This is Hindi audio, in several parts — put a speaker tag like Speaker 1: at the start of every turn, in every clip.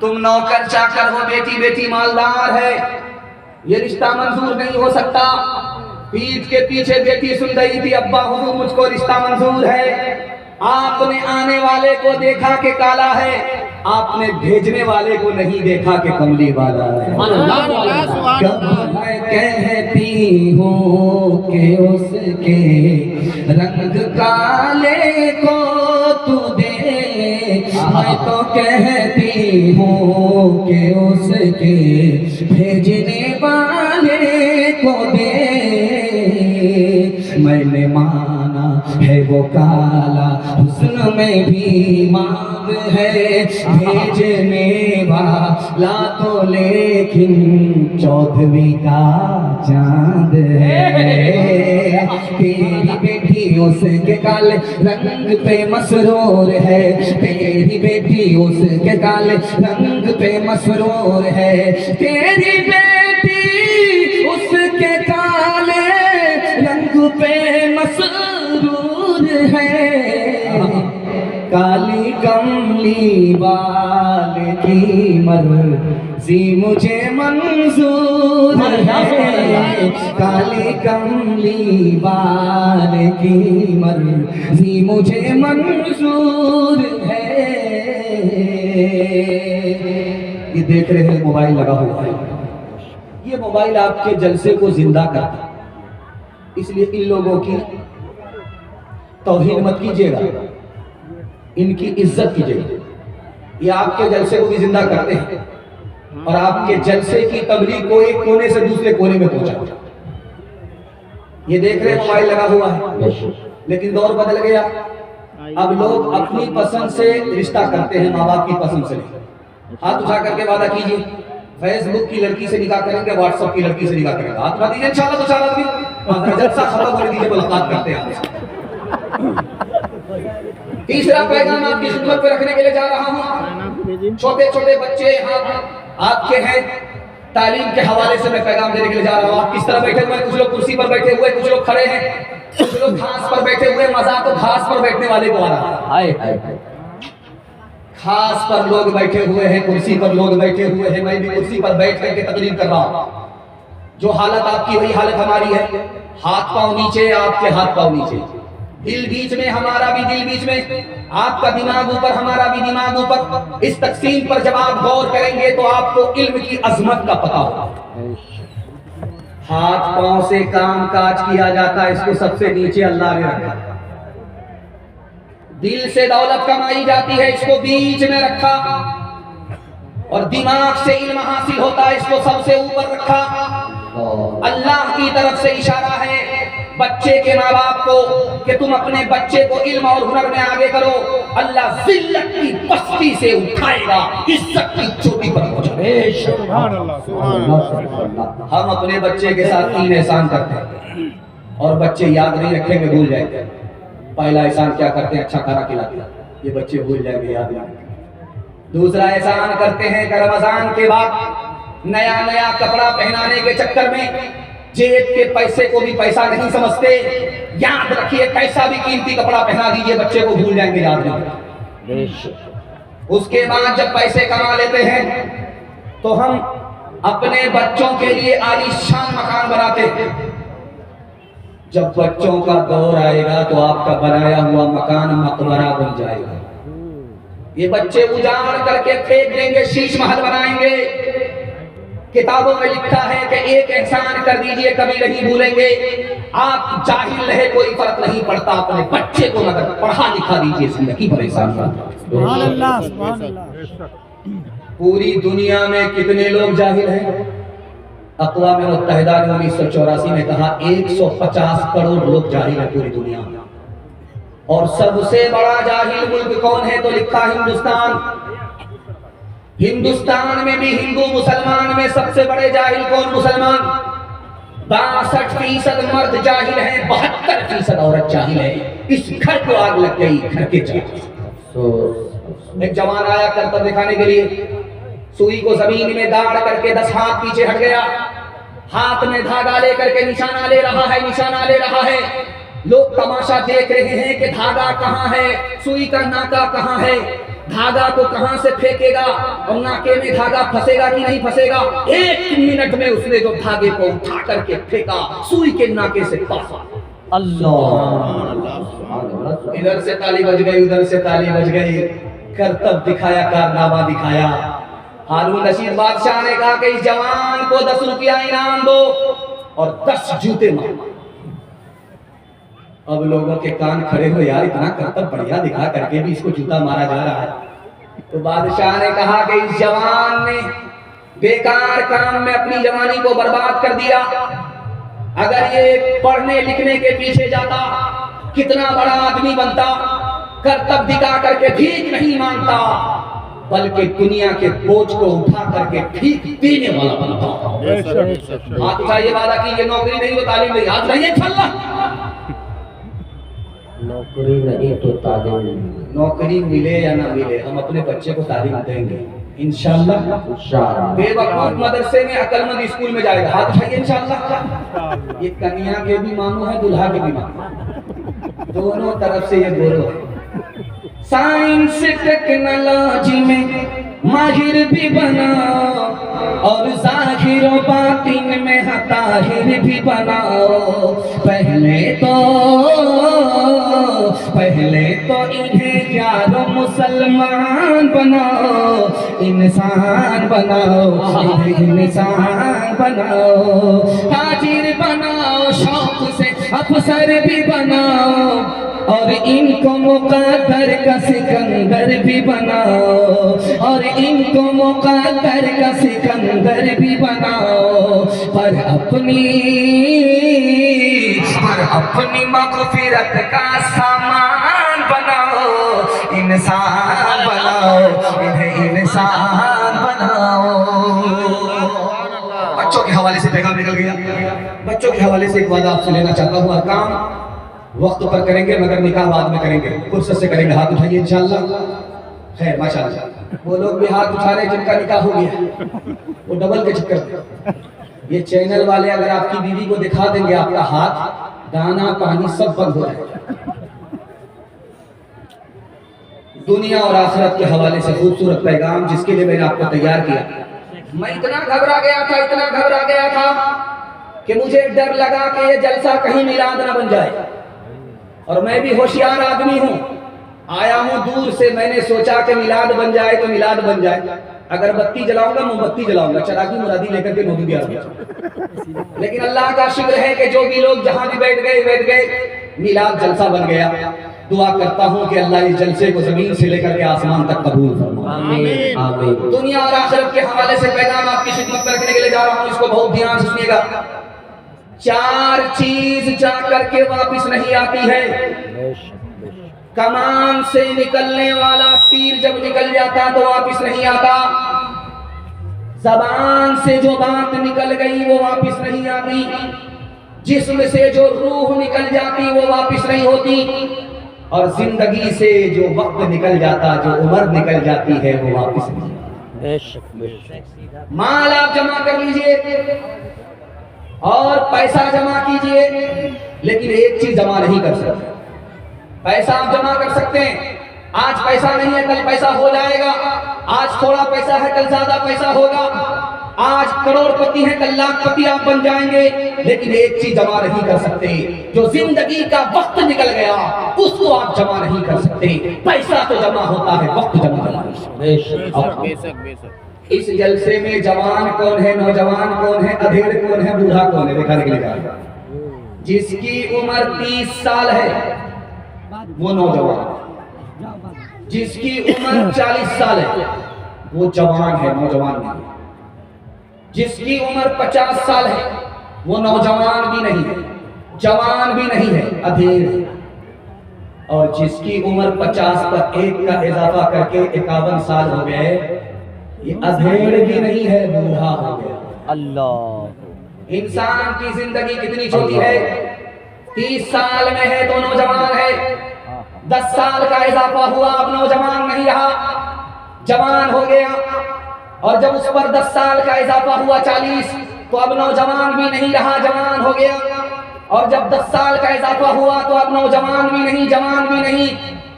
Speaker 1: तुम नौकर चाकर हो, बेटी बेटी मालदार है, ये रिश्ता मंजूर नहीं हो सकता। पीठ के पीछे बेटी सुन रही थी, अब्बा हुजूर मुझको रिश्ता मंजूर है। आपने आने वाले को देखा कि काला है, आपने भेजने वाले को नहीं देखा कि कमली वाला है। कब मैं कहती हूँ कि उसके रंग काले को तू दे, मैं तो कहती हूँ कि उसके भेजने वाले को दे। मैंने माना है वो काला, हुस्न में भी मांग है, भेजने वाला तो लेकिन चौधरी का चांद है। तेरी बेटी उसके काले रंग पे मसरूर है, तेरी बेटी उसके काले रंग पे मसरूर है, तेरी बेटी उसके काले रंग पे मसरूर है। काली कमली बाल की मर्जी मुझे मंजूर है, काली कमली बाल की मर्जी मुझे मंजूर है। ये देख रहे हैं मोबाइल लगा हुआ है, ये मोबाइल आपके जलसे को जिंदा करता है, इसलिए इन लोगों की तौहीन मत कीजिएगा, इनकी इज्जत कीजिएगा। ये आपके जलसे को भी जिंदा करते हैं और आपके जलसे की तबलीग को एक कोने से दूसरे कोने में पहुंचा। ये देख रहे मोबाइल लगा हुआ है, लेकिन दौर बदल गया। अब लोग अपनी पसंद से रिश्ता करते हैं, माँ बाप की पसंद से नहीं। हाथ उठा करके वादा कीजिए, फेसबुक की लड़की से निकाह करेंगे, व्हाट्सएप की लड़की से निकाह करेंगे। हाथ उठा दीजिए, इंशाल्लाह तो चार आदमी जलसा खत्म कर दीजिए, मुलाकात करते हैं। तीसरा पैगाम आपकी खिदमत पे रखने के लिए जा रहा हूँ। छोटे छोटे बच्चे यहाँ आपके हैं, तालीम के हवाले से मैं पैगाम देने के लिए जा रहा हूँ। आप किस तरह बैठे हुए हैं, कुछ लोग कुर्सी पर बैठे हुए, कुछ लोग खड़े हैं, कुछ लोग घास पर बैठे हुए। मजा तो घास पर बैठने वाले को आ रहा है। घास पर लोग बैठे हुए हैं, कुर्सी पर लोग बैठे हुए हैं। मैं भी कुर्सी पर बैठ करके तकरीर कर रहा हूँ। जो हालत आपकी वही हालत हमारी है। हाथ पांव नीचे, आपके हाथ पांव नीचे, दिल बीच में, हमारा भी दिल बीच में, आपका दिमाग ऊपर, हमारा भी दिमाग ऊपर। इस तकसीम पर जब आप गौर करेंगे तो आपको इल्म की अजमत का पता होगा। हाथ पांव से काम काज किया जाता है, इसको सबसे नीचे अल्लाह ने रखा। दिल से दौलत कमाई जाती है, इसको बीच में रखा। और दिमाग से इल्म हासिल होता है, इसको सबसे ऊपर रखा। अल्लाह की तरफ से इशारा है बच्चे के माँ बाप को कि तुम अपने बच्चे को इल्म और हुनर में आगे करो। अल्लाह जिल्लत की पस्ती से उठाएगा, इज्जत की चोटी पर पहुंचाएगा। हम अपने बच्चे के साथ 3 एहसान करते हैं और बच्चे याद नहीं रखेंगे, भूल जाएंगे। पहला एहसान क्या करते हैं? अच्छा खाना खिलाते हैं, ये बच्चे भूल जाएंगे, याद नहीं। दूसरा एहसान करते हैं कि रमजान के बाद नया नया कपड़ा पहनाने के चक्कर में जेब के पैसे को भी पैसा नहीं समझते। याद रखिए, कैसा भी कीमती कपड़ा पहना दीजिए, बच्चे को भूल जाएंगे, याद नहीं। उसके बाद जब पैसे कमा लेते हैं तो हम अपने बच्चों के लिए आलीशान मकान बनाते हैं। जब बच्चों का दौर आएगा तो आपका बनाया हुआ मकान मकबरा बन जाएगा। ये बच्चे उजाड़ करके फेंक देंगे, शीश महल बनाएंगे। किताबों में लिखा है कि एक एहसान कर दीजिए, कभी नहीं भूलेंगे। आप जाहिल रहे, कोई फर्क नहीं पड़ता, अपने बच्चे को मगर पढ़ा लिखा दीजिए, जिंदगी पर एहसान। सुभान अल्लाह, सुभान अल्लाह। पूरी दुनिया में कितने लोग जाहिल हैं? अक़वाम मुत्तहिदा ने 1984 में कहा 150 करोड़ लोग जाहिल हैं पूरी दुनिया में। और सबसे बड़ा जाहिल मुल्क कौन है? तो लिखा हिंदुस्तान। हिंदुस्तान में भी हिंदू मुसलमान में सबसे बड़े जाहिल कौन? मुसलमान। 62% मर्द जाहिल हैं, 72% औरत जाहिल है। इस घर को आग लग गई, घर के एक जवान आया करतब दिखाने के लिए, सुई को जमीन में गाड़ करके 10 हाथ पीछे हट गया, हाथ में धागा लेकर के निशाना ले रहा है, निशाना ले रहा है। लोग तमाशा देख रहे हैं कि धागा कहाँ है, सुई का नाका कहाँ है। धागा को कहां से फेंकेगा और नाके में धागा फंसेगा कि नहीं फंसेगा। 1 मिनट में उसने जो धागे को उठा करके फेंका, सुई के नाके से पास। अल्लाह, इधर से ताली बज गई, उधर से ताली बज गई। करतब दिखाया, कारनामा दिखाया। हारून रशीद बादशाह ने कहा कि इस जवान को 10 रुपया इनाम दो और 10 जूते मारो। अब लोगों के कान खड़े हुए, यार इतना करतब बढ़िया दिखा करके भी इसको जूता मारा जा रहा है। तो बादशाह ने कहा कि इस जवान ने बेकार काम में अपनी जवानी को बर्बाद कर दिया। अगर ये पढ़ने लिखने के पीछे जाता, कितना बड़ा आदमी बनता। करतब दिखा करके भीख नहीं मांगता, बल्कि दुनिया के बोझ को उठा करके भीख देने वाला बनता। हाथ उठाइए, वादा कीजिए नौकरी नहीं तो तालीम नहीं। हाथ उठाइए, इंशाअल्लाह।
Speaker 2: नौकरी नहीं तो तालीम।
Speaker 1: नौकरी मिले या ना मिले, हम अपने बच्चे को तालीम देंगे इंशाअल्लाह। बेवकूफ मदरसे में, अकलमंद स्कूल में जाएगा। हाथ उठाइए, इंशाअल्लाह। ये कन्या के भी मानो है, दुल्हा के भी मानो, दोनों तरफ से ये बोलो है। साइंस टेक्नोलॉजी में माहिर भी बनाओ और ज़ाहिर व बातिन में हताहिर भी बनाओ। पहले तो इन्हें यारो मुसलमान बनाओ, इंसान बनाओ, इन्हें इंसान बनाओ। ताजिर बनाओ, शौक से अफसर भी बनाओ और इनको मुक़द्दर का सिकंदर भी बनाओ, और इनको मुक़द्दर का सिकंदर भी बनाओ। पर अपनी मग़फ़िरत का सामान बनाओ, इंसान बनाओ, इन्हें इंसान बनाओ। बच्चों के हवाले से पैगाम निकल गया। बच्चों के हवाले से एक वादा आपसे लेना चाहता हूँ। काम वक्त पर करेंगे, मगर निकाह बाद में करेंगे, फुर्सत से करेंगे। हाथ उठाइए इंशाअल्लाह। खैर माशाअल्लाह। वो लोग भी हाथ उठा रहे जिनका निकाह हो गया, वो डबल के चक्कर में। ये चैनल वाले अगर आपकी बीवी को दिखा देंगे आपका हाथ, दाना पानी सब बंद हो जाएगा। दुनिया और आखिरत के हवाले से खूबसूरत पैगाम जिसके लिए मैंने आपको तैयार किया। मैं इतना घबरा गया था कि मुझे डर लगा कि ये जलसा कहीं मिलाद ना बन जाए। और मैं भी होशियार आदमी हूँ, आया हूँ दूर से। मैंने सोचा कि मिलाद बन जाए तो मिलाद बन जाए। अगर बत्ती जलाऊंगा, मोमबत्ती जलाऊंगा, चरागी मुरादी लेकर के मोदी भी आ गया। लेकिन अल्लाह का शुक्र है कि जो भी लोग जहां भी बैठ गए, मिलाद जलसा बन गया। दुआ करता हूँ कि अल्लाह इस जलसे को जमीन से लेकर के आसमान तक कबूल फरमाए। आमीन। दुनिया और आखिरत के हवाले से पैगाम आपकी खिदमत में रखने के लिए जा रहा हूँ, इसको बहुत ध्यान से सुनिएगा। 4 चीज जा करके वापिस नहीं आती है। कमान से निकलने वाला तीर जब निकल जाता तो वापिस नहीं आता। ज़बान से जो बात निकल गई वो वापिस नहीं आती। जिस्म से जो रूह निकल जाती वो वापिस नहीं होती। और जिंदगी से जो वक्त निकल जाता, जो उम्र निकल जाती है, वो वापिस नहीं। माल आप जमा कर लीजिए और पैसा जमा कीजिए, लेकिन एक चीज जमा नहीं कर सकते। पैसा आप जमा कर सकते हैं, आज पैसा नहीं है कल पैसा हो जाएगा। आज थोड़ा पैसा है कल ज्यादा पैसा होगा। आज करोड़पति है कल लाखपति आप बन जाएंगे। लेकिन एक चीज जमा नहीं कर सकते, जो जिंदगी का वक्त निकल गया उसको आप जमा नहीं कर सकते। पैसा तो जमा होता है, वक्त जमा नहीं। इस जलसे में जवान कौन है, नौजवान कौन है, अधेड़ कौन है, बूढ़ा कौन है, दिखाने के लिए। जिसकी उम्र 30 साल है वो नौजवान, जिसकी उम्र 40 साल है वो जवान है, नौजवान नहीं। जिसकी उम्र 50 साल है वो नौजवान भी नहीं है, जवान भी नहीं है, अधेड़ है। और जिसकी उम्र 50 पर 1 का इजाफा करके 51 साल हो गए, ये अधेड़ भी नहीं है, बूढ़ा हो गया। अल्लाह। इंसान की जिंदगी कितनी छोटी है। 30 साल में है तो नौजवान है, 10 साल का इजाफा हुआ अब नौजवान नहीं रहा, जवान हो गया। और जब उस पर 10 साल का इजाफा हुआ 40, तो अब नौजवान भी नहीं रहा, जवान हो गया। और जब 10 साल का इजाफा हुआ तो अब नौजवान भी नहीं, जवान भी नहीं,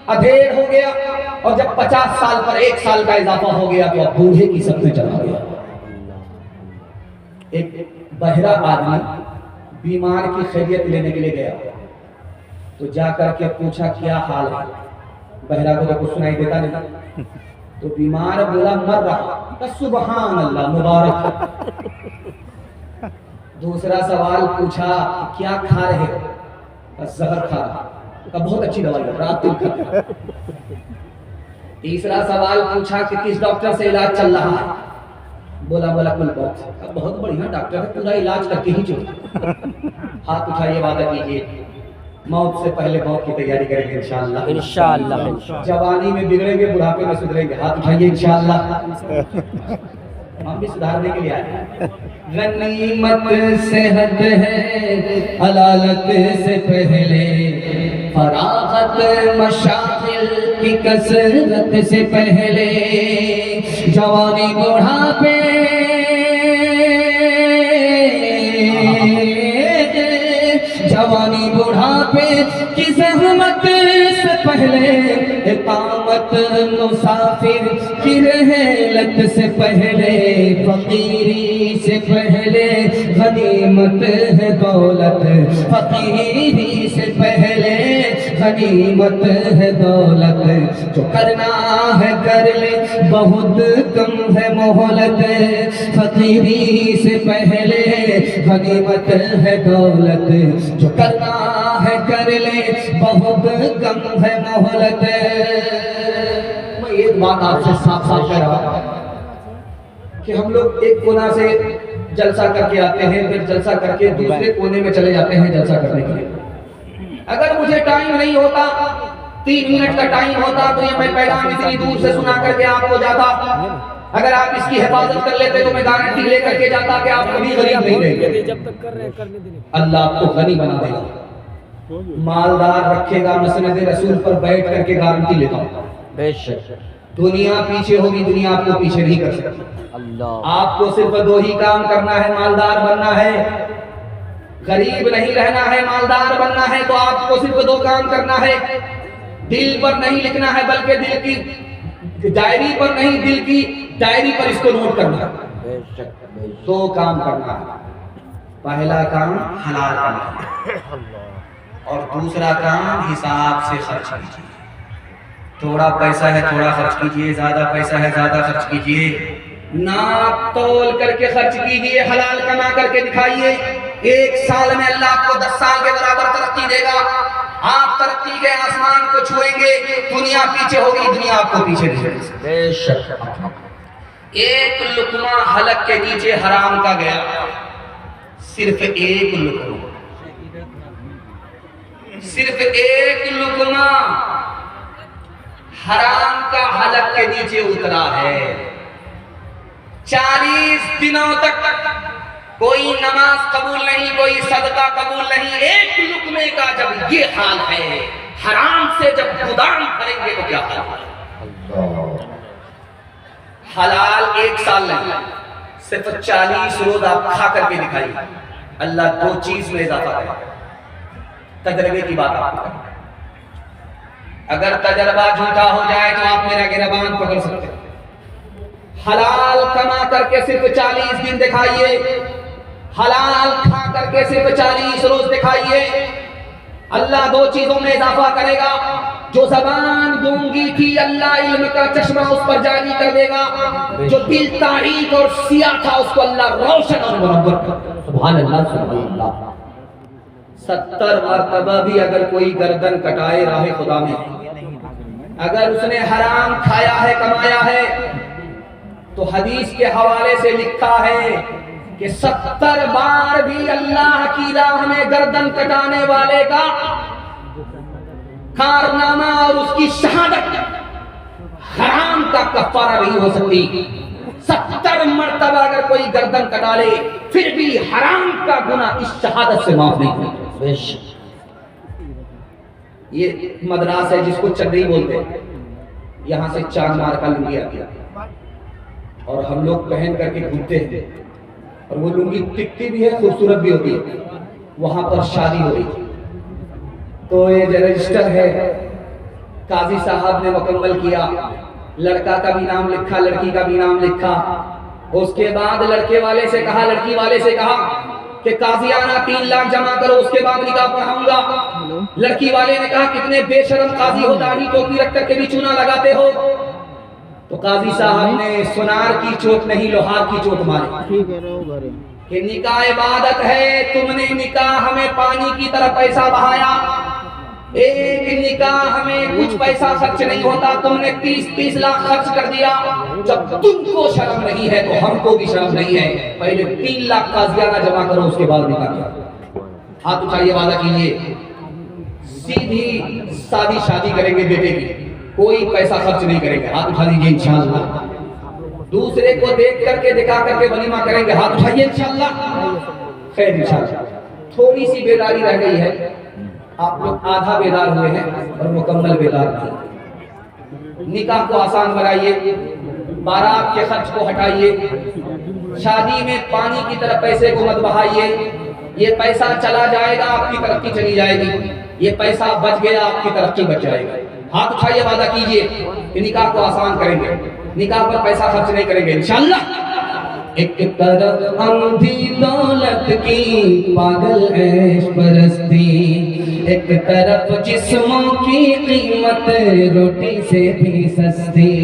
Speaker 1: अधेड़ हो गया। और जब 50 साल पर 1 साल का इजाफा हो गया तो अब बूढ़े की सब में चला गया। एक बहरा आदमी बीमार की खैरियत लेने के लिए गया, तो जाकर के पूछा क्या हाल है। बहरा को तो कुछ सुनाई देता नहीं, तो बीमार बोला मर रहा, तो सुबहान अल्लाह मुबारक। दूसरा सवाल पूछा क्या खा रहे, जहर खा रहा, का बहुत अच्छी दवाई है, रात दिन खा। तीसरा सवाल पूछा कि किस डॉक्टर से इलाज चल रहा है, बोला मलकुल मौत, बहुत बढ़िया डॉक्टर है, पूरा इलाज करके ही छोड़। हाथ उठाइए, वादा कीजिए मौत से पहले मौत की तैयारी करेंगे इंशाअल्लाह। इंशाअल्लाह जवानी में बिगड़ेंगे, बुढ़ापे में सुधरेंगे। हाथ उठाइए इंशाअल्लाह, हम भी सुधारने के लिए आए। गनीमत सेहत है अलालत से पहले, फरागत मशागिल की कसरत से पहले, जवानी बुढ़ापे जवानी बुढ़ापे की ज़हमत से पहले, इकामत मुसाफिर की रहलत से पहले, फकीरी से पहले गनीमत है दौलत, फकीरी से पहले गनीमत है दौलत, जो करना है कर ले बहुत कम है मोहलत, फकीरी से पहले गनीमत है दौलत, जो करना है कर ले बहुत कम है मोहलत। मैं एक बात आपसे साफ साफ कह रहा हूं कि हम लोग एक कोना से जलसा करके आते हैं, फिर जलसा करके दूसरे कोने में चले जाते हैं जलसा करने के लिए। अगर मुझे टाइम नहीं होता, 3 मिनट का टाइम होता, तो ये मैं पैगाम इतनी दूर से सुना करके आपको जाता। अगर आप इसकी हिफाजत कर लेते तो मैं गारंटी लेकर के जाता कि आप कभी गरीब नहीं रहेंगे। जब तक कर रहे करने देंगे, अल्लाह आपको गनी बना देगा, मालदार रखेगा। मसनद रसूल पर बैठ करके गारंटी लेता हूँ। बेशक दुनिया पीछे होगी, दुनिया आपको पीछे नहीं कर सकती। अल्लाह आपको सिर्फ 2 ही काम करना है, मालदार बनना है, गरीब नहीं रहना है, मालदार बनना है। तो आपको सिर्फ 2 काम करना है, दिल पर नहीं लिखना है, बल्कि दिल की डायरी पर नहीं, दिल की डायरी पर इसको नोट करना है। 2 काम करना है, पहला काम हलाल करना और दूसरा काम हिसाब से खर्च कीजिए। थोड़ा पैसा है थोड़ा खर्च कीजिए, ज्यादा पैसा है ज्यादा खर्च कीजिए, नाप तोल करके खर्च कीजिए, हलाल कमा करके दिखाइए। 1 साल में अल्लाह आपको 10 साल के बराबर तरक्की देगा। आप तरक्की के आसमान को छुएंगे, दुनिया पीछे होगी, दुनिया आपको पीछे देगी। बेशक एक लुकमा हलक के नीचे हराम का गया, सिर्फ एक लुकमा, सिर्फ एक लुकमा हराम का हलक के नीचे उतरा है। 40 दिनों तक कोई नमाज कबूल नहीं, कोई सदका कबूल नहीं। एक लुकमे का जब ये हाल है, हराम से जब गुदाम करेंगे तो क्या हाल है। हलाल 1 साल नहीं, सिर्फ 40 रोज आप खा करके दिखाइए, अल्लाह 2 चीज में इजाफा करेगा। तजर्बे की बात आपको, अगर तजर्बा झूठा हो जाए तो आप मेरा गिरबान पकड़ सकते हैं। हलाल कमा करके सिर्फ 40 दिन दिखाइए, हलाल खा करके सिर्फ 40 रोज दिखाइए, अल्लाह 2 चीजों में इजाफा करेगा। जो जबान गूंगी थी, अल्लाह इल्म का चश्मा उस पर जारी कर देगा। जो दिल तारीक और सिया था, उसको अल्लाह रोशन और मुनव्वर कर देगा। सुभान अल्लाह, सुभान अल्लाह। 70 मरतबा भी अगर कोई गर्दन कटाए राहे खुदा में, अगर उसने हराम खाया है, कमाया है, तो हदीस के हवाले से लिखा है कि 70 बार भी अल्लाह की राह में गर्दन कटाने वाले का कारनामा और उसकी शहादत हराम का कफारा नहीं हो सकती। 70 मरतबा अगर कोई गर्दन कटा ले, फिर भी हराम का गुना इस शहादत से माफ नहीं होता। ये मद्रास है जिसको चंद्री बोलते हैं, यहाँ से 4 मार का लुंगी आ गया और हम लोग पहन करके घूमते हैं, और वो लुंगी टिकती भी है, खूबसूरत भी होती है। वहां पर शादी हो रही थी, तो ये जो रजिस्टर है काजी साहब ने मुकम्मल किया, लड़का का भी नाम लिखा, लड़की का भी नाम लिखा। उसके बाद लड़के वाले से कहा, लड़की वाले से कहा कि काजियाना 3 लाख जमा करो, उसके बाद निकाह पढ़ाऊंगा। लड़की वाले ने कहा कितने बेशरम काजी हो, दाढ़ी टोपी रख करके भी चूना लगाते हो। तो काजी साहब ने सुनार की चोट नहीं लोहार की चोट मारी कि निकाह इबादत है, तुमने निकाह में पानी की तरह पैसा बहाया, एक निकाह में कुछ पैसा खर्च नहीं होता, तुमने 30-30 लाख खर्च कर दिया। जब तुमको शर्म नहीं है तो हमको भी शर्म नहीं है। पहले 3 लाख काजियाना जमा करो, उसके बाद निकाह करो। हाथ उठाइए, वादा कीजिए सीधी सादी शादी करेंगे बेटे की, कोई पैसा खर्च नहीं करेंगे। हाथ उठा दीजिए इंशाअल्लाह। दूसरे को देख करके दिखा करके वलीमा करेंगे। हाथ उठाइए इंशाअल्लाह। खैर इंशाअल्लाह थोड़ी सी बेदारी रह गई है, आप लोग आधा बेदार हुए हैं और मुकम्मल बेदार नहीं। निकाह को आसान बनाइए, बारात के खर्च को हटाइए, शादी में पानी की तरह पैसे को मत बहाइए। ये पैसा चला जाएगा, आपकी तरक्की चली जाएगी, ये पैसा बच गया, आपकी तरक्की बच जाएगी। हाथ उठाइए, वादा कीजिए कि निकाह को आसान करेंगे, निकाह पर पैसा खर्च नहीं करेंगे इंशाअल्लाह। एक तरफ अंधी दौलत की पागल ऐश परस्ती, एक तरफ जिस्मों की कीमत रोटी से भी सस्ती,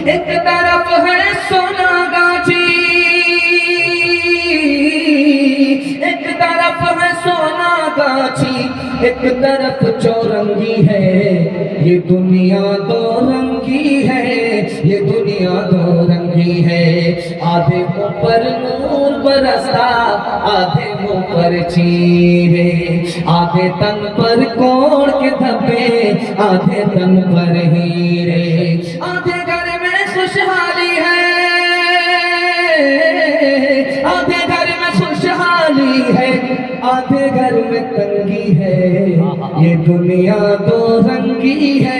Speaker 1: एक तरफ है सोना गाची, एक तरफ है सोना गाची, एक तरफ चौरंगी है। ये दुनिया दो रंगी है, ये दुनिया दो रंगी है। आधे ऊपर नूर बरसता, आधे मुंह पर चीरे, आधे तन पर कोड़ के धब्बे, आधे तन पर हीरे। आधे घर में खुशहाली है, आधे घर में खुशहाली है, आधे घर में तंगी है। ये दुनिया दो रंगी है,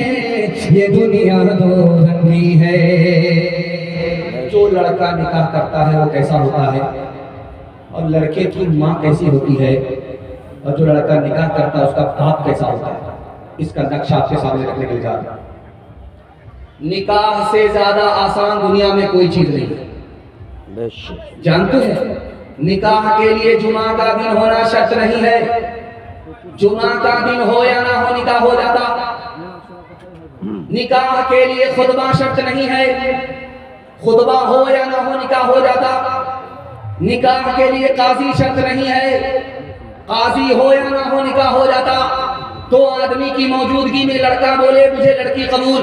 Speaker 1: ये दुनिया दो रंगी है। जो लड़का निकाह करता है वो कैसा होता है और लड़के की माँ कैसी होती है, और जो लड़का निकाह करता है उसका बाप कैसा होता है, इसका नक्शा आपके सामने रखने के लिए जा रहा हूं। निकाह से ज्यादा आसान दुनिया में कोई चीज नहीं है। जानते हैं निकाह के लिए जुमा का दिन होना शर्त नहीं है, जुमा का दिन हो या ना हो निकाह हो जाता। निकाह के लिए खुतबा शर्त नहीं है, खुतबा हो या ना हो निकाह हो जाता। निकाह के लिए काजी शर्त नहीं है, काजी हो या ना हो निकाह हो जाता। 2 आदमी की मौजूदगी में लड़का बोले मुझे लड़की कबूल,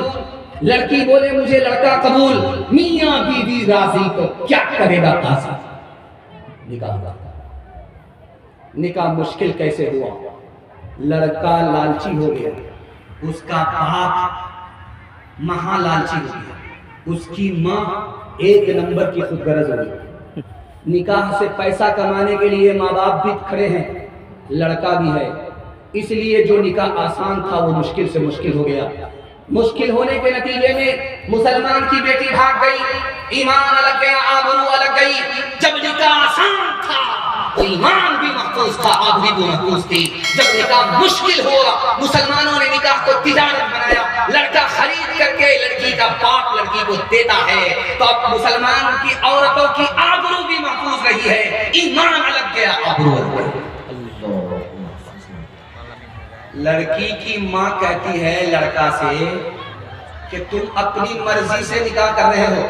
Speaker 1: लड़की बोले मुझे लड़का कबूल, मियां बीवी राजी, तो क्या करेगा काजी? निकाह। निकाह मुश्किल कैसे हुआ? लड़का लालची हो गया, उसका बाप महालालची हो गया, उसकी माँ 1 नंबर की खुदगर्ज हो गई। निकाह से पैसा कमाने के लिए माँ बाप भी खड़े हैं, लड़का भी है, इसलिए जो निकाह आसान था वो मुश्किल से मुश्किल हो गया। मुश्किल होने के नतीजे में मुसलमान की बेटी भाग गई, ईमान अलग गया, आबरू अलग गई। जब निकाह आसान था तो ईमान भी महफूज था, आबरू भी महफूज थी। जब निकाह मुश्किल हुआ, मुसलमानों ने निकाह को तिजारत बनाया, लड़का खरीद करके लड़की का बाप लड़की को देता है, तो अब मुसलमान की औरतों की आबरू भी महफूज रही है, ईमान अलग गया, आबरू अलग गई। लड़की की माँ कहती है लड़का से कि तुम अपनी मर्जी से निकाह कर रहे हो,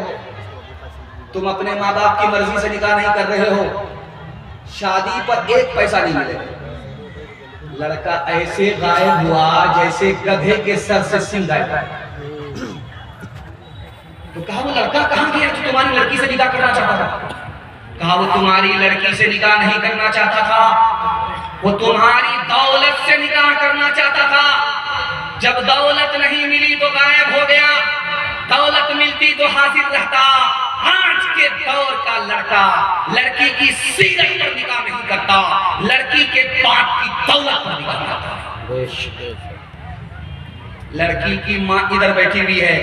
Speaker 1: तुम अपने माँ बाप की मर्जी से निकाह नहीं कर रहे हो, शादी पर 1 पैसा नहीं मिलेगा। लड़का ऐसे गायब हुआ जैसे गधे के सर से सिंह गायब। तो कहा वो लड़का कहाँ गया जो तुम्हारी लड़की से निकाह करना चाहता था? कहा वो तुम्हारी लड़की से निकाह नहीं करना चाहता था, वो तुम्हारी दौलत से निकाह करना चाहता था। जब दौलत नहीं मिली तो गायब हो गया, दौलत मिलती तो हाजिर रहता। आज के दौर का लड़का लड़की की सीरत पर निकाह नहीं करता, लड़की के बाप की दौलत पर निकाह करता है। लड़की की माँ इधर बैठी हुई है,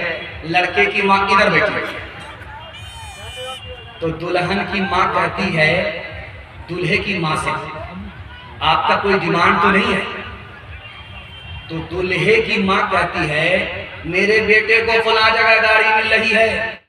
Speaker 1: लड़के की माँ इधर बैठी हुई है, तो दुल्हन की माँ कहती है दूल्हे की माँ से आपका कोई डिमांड तो नहीं है? तो दूल्हे की माँ कहती है मेरे बेटे को फला जगह गाड़ी मिल रही है,